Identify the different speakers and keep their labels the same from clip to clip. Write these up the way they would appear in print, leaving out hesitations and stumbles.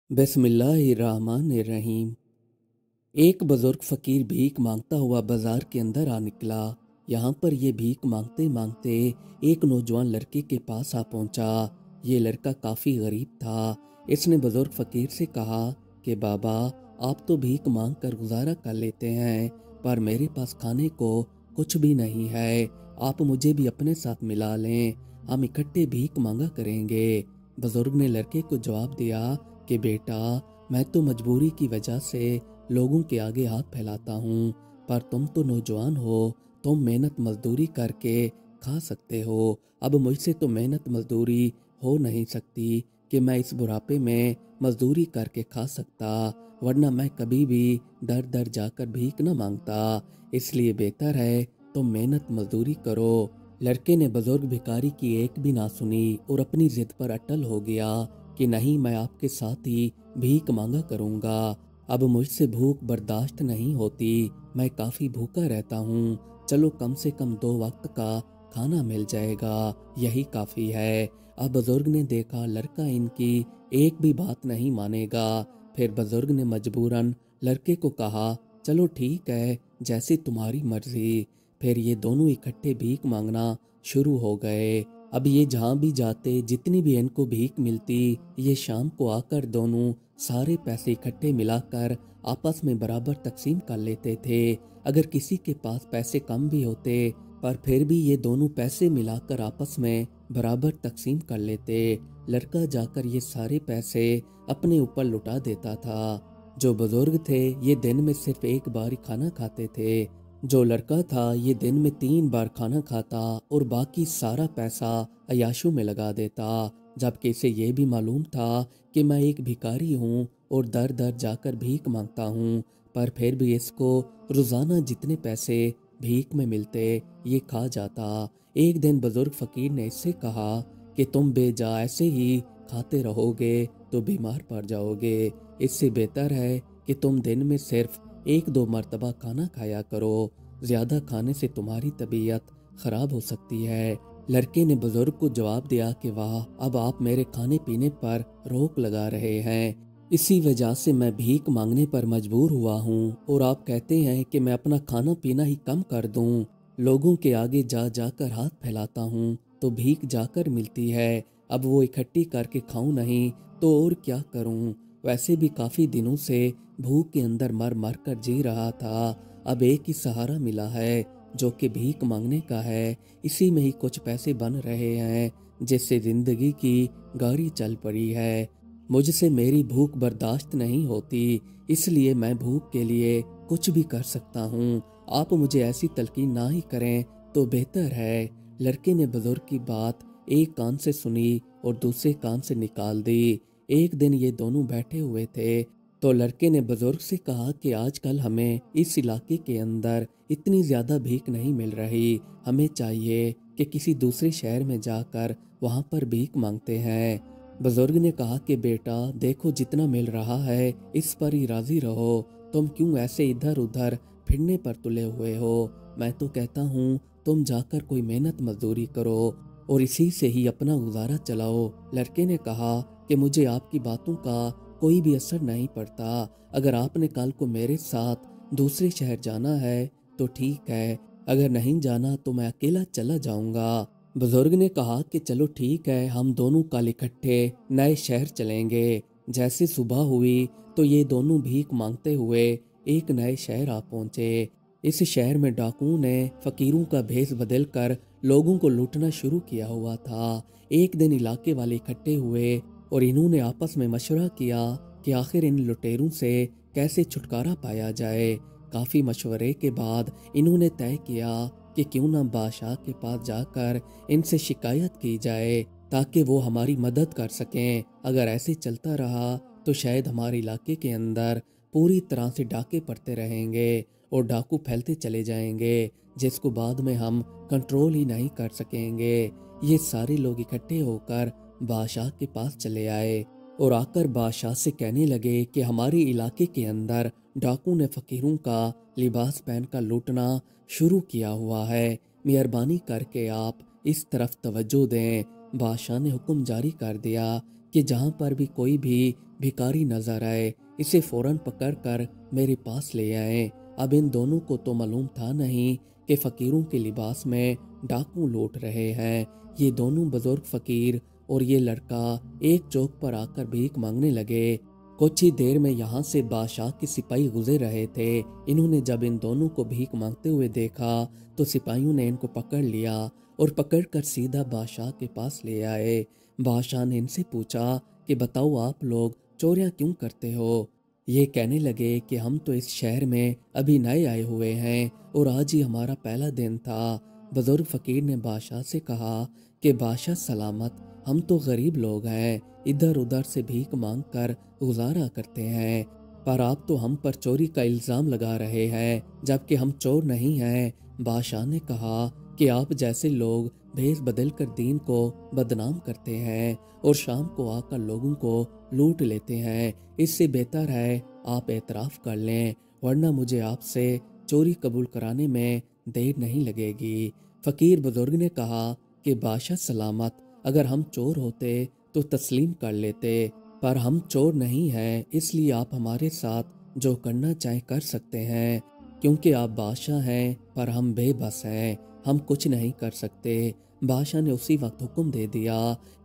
Speaker 1: बिस्मिल्लाहिर्रहमानिर्रहीम। एक बुजुर्ग फकीर भीख मांगता हुआ बाजार के अंदर आ निकला। यहाँ पर ये भीख मांगते मांगते एक नौजवान लड़के के पास आ पहुंचा। ये लड़का काफी गरीब था। इसने बुजुर्ग फकीर से कहा कि बाबा, आप तो भीख मांग कर गुजारा कर लेते हैं, पर मेरे पास खाने को कुछ भी नहीं है। आप मुझे भी अपने साथ मिला लें, हम इकट्ठे भीख मांगा करेंगे। बुजुर्ग ने लड़के को जवाब दिया कि बेटा, मैं तो मजबूरी की वजह से लोगों के आगे हाथ फैलाता हूँ, पर तुम तो नौजवान हो, तुम मेहनत मजदूरी करके खा सकते हो। अब मुझसे तो मेहनत मजदूरी हो नहीं सकती कि मैं इस बुढ़ापे में मजदूरी करके खा सकता, वरना मैं कभी भी दर दर जाकर भीख न मांगता। इसलिए बेहतर है तुम मेहनत मजदूरी करो। लड़के ने बुजुर्ग भिखारी की एक भी ना सुनी और अपनी जिद पर अटल हो गया कि नहीं, मैं आपके साथ ही भीख मांगा करूंगा। अब मुझसे भूख बर्दाश्त नहीं होती, मैं काफी भूखा रहता हूँ। चलो कम से कम 2 वक्त का खाना मिल जाएगा, यही काफी है। अब बुजुर्ग ने देखा लड़का इनकी एक भी बात नहीं मानेगा। फिर बुजुर्ग ने मजबूरन लड़के को कहा, चलो ठीक है, जैसी तुम्हारी मर्जी। फिर ये दोनों इकट्ठे भीख मांगना शुरू हो गए। अब ये जहाँ भी जाते, जितनी भी इनको भीख मिलती, ये शाम को आकर दोनों सारे पैसे इकट्ठे मिलाकर आपस में बराबर तकसीम कर लेते थे। अगर किसी के पास पैसे कम भी होते, पर फिर भी ये दोनों पैसे मिलाकर आपस में बराबर तकसीम कर लेते। लड़का जाकर ये सारे पैसे अपने ऊपर लुटा देता था। जो बुजुर्ग थे ये दिन में सिर्फ एक बार ही खाना खाते थे। जो लड़का था ये दिन में 3 बार खाना खाता और बाकी सारा पैसा अयाशों में लगा देता। जबकि इसे ये भी मालूम था कि मैं एक भिखारी हूँ और दर दर जाकर भीख मांगता हूँ, पर फिर भी इसको रोजाना जितने पैसे भीख में मिलते ये खा जाता। एक दिन बुजुर्ग फकीर ने इससे कहा कि तुम बेजा ऐसे ही खाते रहोगे तो बीमार पड़ जाओगे। इससे बेहतर है कि तुम दिन में सिर्फ 1-2 मर्तबा खाना खाया करो, ज्यादा खाने से तुम्हारी तबीयत खराब हो सकती है। लड़के ने बुजुर्ग को जवाब दिया कि वाह, अब आप मेरे खाने पीने पर रोक लगा रहे हैं, इसी वजह से मैं भीख मांगने पर मजबूर हुआ हूँ। और आप कहते हैं कि मैं अपना खाना पीना ही कम कर दूँ, लोगों के आगे जा जाकर हाथ फैलाता हूँ तो भीख जाकर मिलती है। अब वो इकट्ठी करके खाऊं नहीं तो और क्या करूं। वैसे भी काफी दिनों से भूख के अंदर मर मर कर जी रहा था। अब एक ही सहारा मिला है जो कि भीख मांगने का है। इसी में ही कुछ पैसे बन रहे हैं जिससे जिंदगी की गाड़ी चल पड़ी है। मुझसे मेरी भूख बर्दाश्त नहीं होती, इसलिए मैं भूख के लिए कुछ भी कर सकता हूँ। आप मुझे ऐसी तलकीन ना ही करें तो बेहतर है। लड़के ने बुजुर्ग की बात एक कान से सुनी और दूसरे कान से निकाल दी। एक दिन ये दोनों बैठे हुए थे तो लड़के ने बुजुर्ग से कहा कि आजकल हमें इस इलाके के अंदर इतनी ज्यादा भीख नहीं मिल रही, हमें चाहिए कि किसी दूसरे शहर में जाकर वहां पर भीख मांगते हैं। बुजुर्ग ने कहा कि बेटा देखो, जितना मिल रहा है इस पर ही राजी रहो, तुम क्यों ऐसे इधर उधर फिरने पर तुले हुए हो। मैं तो कहता हूँ तुम जाकर कोई मेहनत मजदूरी करो और इसी से ही अपना गुजारा चलाओ। लड़के ने कहा कि मुझे आपकी बातों का कोई भी असर नहीं पड़ता। अगर आपने कल को मेरे साथ दूसरे शहर जाना है तो ठीक है, अगर नहीं जाना तो मैं अकेला चला जाऊंगा। बुजुर्ग ने कहा कि चलो ठीक है, हम दोनों कल इकट्ठे नए शहर चलेंगे। जैसे सुबह हुई तो ये दोनों भीख मांगते हुए एक नए शहर आ पहुंचे। इस शहर में डाकुओं ने फकीरों का भेष बदल कर लोगों को लूटना शुरू किया हुआ था। एक दिन इलाके वाले इकट्ठे हुए और इन्होंने आपस में मशवरा किया कि आखिर इन लुटेरों से कैसे छुटकारा पाया जाए। काफी मशवरे के बाद इन्होंने तय किया कि क्यों ना बादशाह के पास जाकर इनसे शिकायत की जाए ताकि वो हमारी मदद कर सकें। अगर ऐसे चलता रहा तो शायद हमारे इलाके के अंदर पूरी तरह से डाके पड़ते रहेंगे और डाकू फैलते चले जाएंगे, जिसको बाद में हम कंट्रोल ही नहीं कर सकेंगे। ये सारे लोग इकट्ठे होकर बादशाह के पास चले आए और आकर बादशाह से कहने लगे कि हमारे इलाके के अंदर डाकू ने फकीरों का लिबास पहनकर लूटना शुरू किया हुआ है, मेहरबानी करके आप इस तरफ तवज्जो दें। बादशाह ने हुक्म जारी कर दिया कि जहाँ पर भी कोई भी भिखारी नजर आए, इसे फौरन पकड़ कर मेरे पास ले आए। अब इन दोनों को तो मालूम था नहीं कि फकीरों के लिबास में डाकू लूट रहे हैं। ये दोनों बुजुर्ग फकीर और ये लड़का एक चौक पर आकर भीख मांगने लगे। कुछ ही देर में यहाँ से बादशाह के सिपाही गुजर रहे थे। इन्होंने जब इन दोनों को भीख मांगते हुए देखा तो सिपाहियों ने इनको पकड़ लिया और पकड़कर सीधा बादशाह के पास ले आए। बादशाह ने इनसे पूछा कि बताओ आप लोग चोरियां क्यों करते हो। ये कहने लगे कि हम तो इस शहर में अभी नए आए हुए हैं और आज ही हमारा पहला दिन था। बुजुर्ग फकीर ने बादशाह से कहा कि बादशाह सलामत, हम तो गरीब लोग हैं, इधर उधर से भीख मांग कर गुजारा करते हैं, पर आप तो हम पर चोरी का इल्जाम लगा रहे हैं जबकि हम चोर नहीं हैं। बादशाह ने कहा कि आप जैसे लोग भेष बदल कर दीन को बदनाम करते हैं और शाम को आकर लोगों को लूट लेते हैं, इससे बेहतर है आप एतराफ़ कर लें, वरना मुझे आपसे चोरी कबूल कराने में देर नहीं लगेगी। फकीर बुजुर्ग ने कहा कि बादशाह सलामत, अगर हम चोर होते तो तस्लीम कर लेते, पर हम चोर नहीं हैं, इसलिए आप हमारे साथ जो करना चाहें कर सकते हैं, क्योंकि आप बादशाह हैं पर हम बेबस हैं, हम कुछ नहीं कर सकते। बादशाह ने उसी वक्त हुक्म दे दिया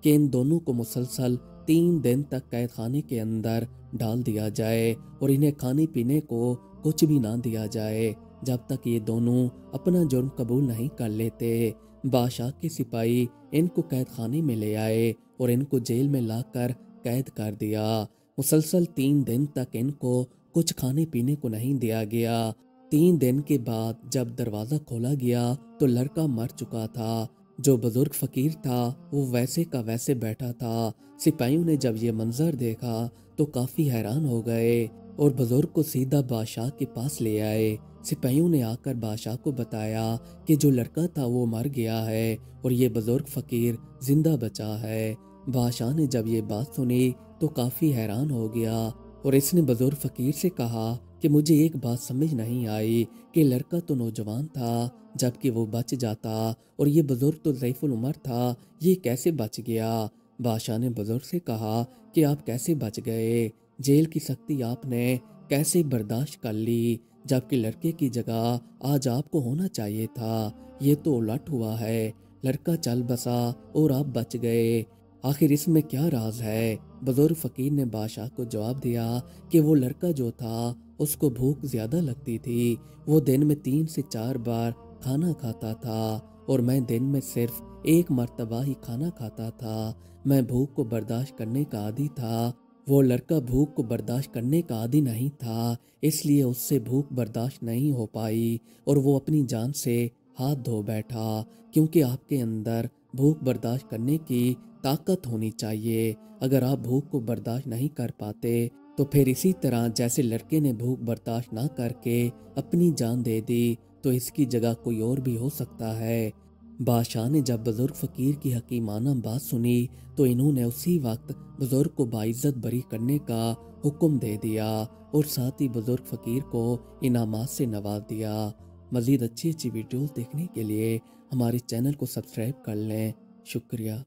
Speaker 1: कि इन दोनों को मुसलसल 3 दिन तक कैद खाने के अंदर डाल दिया जाए और इन्हें खाने पीने को कुछ भी ना दिया जाए जब तक ये दोनों अपना जुर्म कबूल नहीं कर लेते। बादशाह के सिपाही इनको कैद खाने में ले आए और इनको जेल में लाकर कैद कर दिया। मुसलसल 3 दिन तक इनको कुछ खाने पीने को नहीं दिया गया। 3 दिन के बाद जब दरवाज़ा खोला गया तो लड़का मर चुका था। जो बुजुर्ग फकीर था वो वैसे का वैसे बैठा था। सिपाहियों ने जब ये मंजर देखा तो काफ़ी हैरान हो गए और बुजुर्ग को सीधा बादशाह के पास ले आए। सिपाहियों ने आकर बादशाह को बताया कि जो लड़का था वो मर गया है और ये बुजुर्ग फकीर जिंदा बचा है। बादशाह ने जब ये बात सुनी तो काफ़ी हैरान हो गया और इसने बुजुर्ग फकीर से कहा कि मुझे एक बात समझ नहीं आई कि लड़का तो नौजवान था जबकि वो बच जाता और ये बुजुर्ग तो ज़ईफुल उमर था, ये कैसे बच गया। बादशाह ने बुजुर्ग से कहा कि आप कैसे बच गए, जेल की सख्ती आपने कैसे बर्दाश्त कर ली, जबकि लड़के की जगह आज आपको होना चाहिए था। ये तो उलट हुआ है, लड़का चल बसा और आप बच गए, आखिर इसमें क्या राज है। बुजुर्ग फकीर ने बादशाह को जवाब दिया कि वो लड़का जो था उसको भूख ज्यादा लगती थी, वो दिन में 3 से 4 बार खाना खाता था और मैं दिन में सिर्फ 1 मर्तबा ही खाना खाता था। मैं भूख को बर्दाश्त करने का आदी था, वो लड़का भूख को बर्दाश्त करने का आदी नहीं था, इसलिए उससे भूख बर्दाश्त नहीं हो पाई और वो अपनी जान से हाथ धो बैठा। क्योंकि आपके अंदर भूख बर्दाश्त करने की ताकत होनी चाहिए। अगर आप भूख को बर्दाश्त नहीं कर पाते तो फिर इसी तरह जैसे लड़के ने भूख बर्दाश्त ना करके अपनी जान दे दी तो इसकी जगह कोई और भी हो सकता है। बादशाह ने जब बुजुर्ग फकीर की हकीमाना बात सुनी तो इन्होंने उसी वक्त बुजुर्ग को बाइज्जत बरी करने का हुक्म दे दिया और साथ ही बुजुर्ग फकीर को इनामात से नवाज दिया। मज़ीद अच्छी वीडियोस देखने के लिए हमारे चैनल को सब्सक्राइब कर लें। शुक्रिया।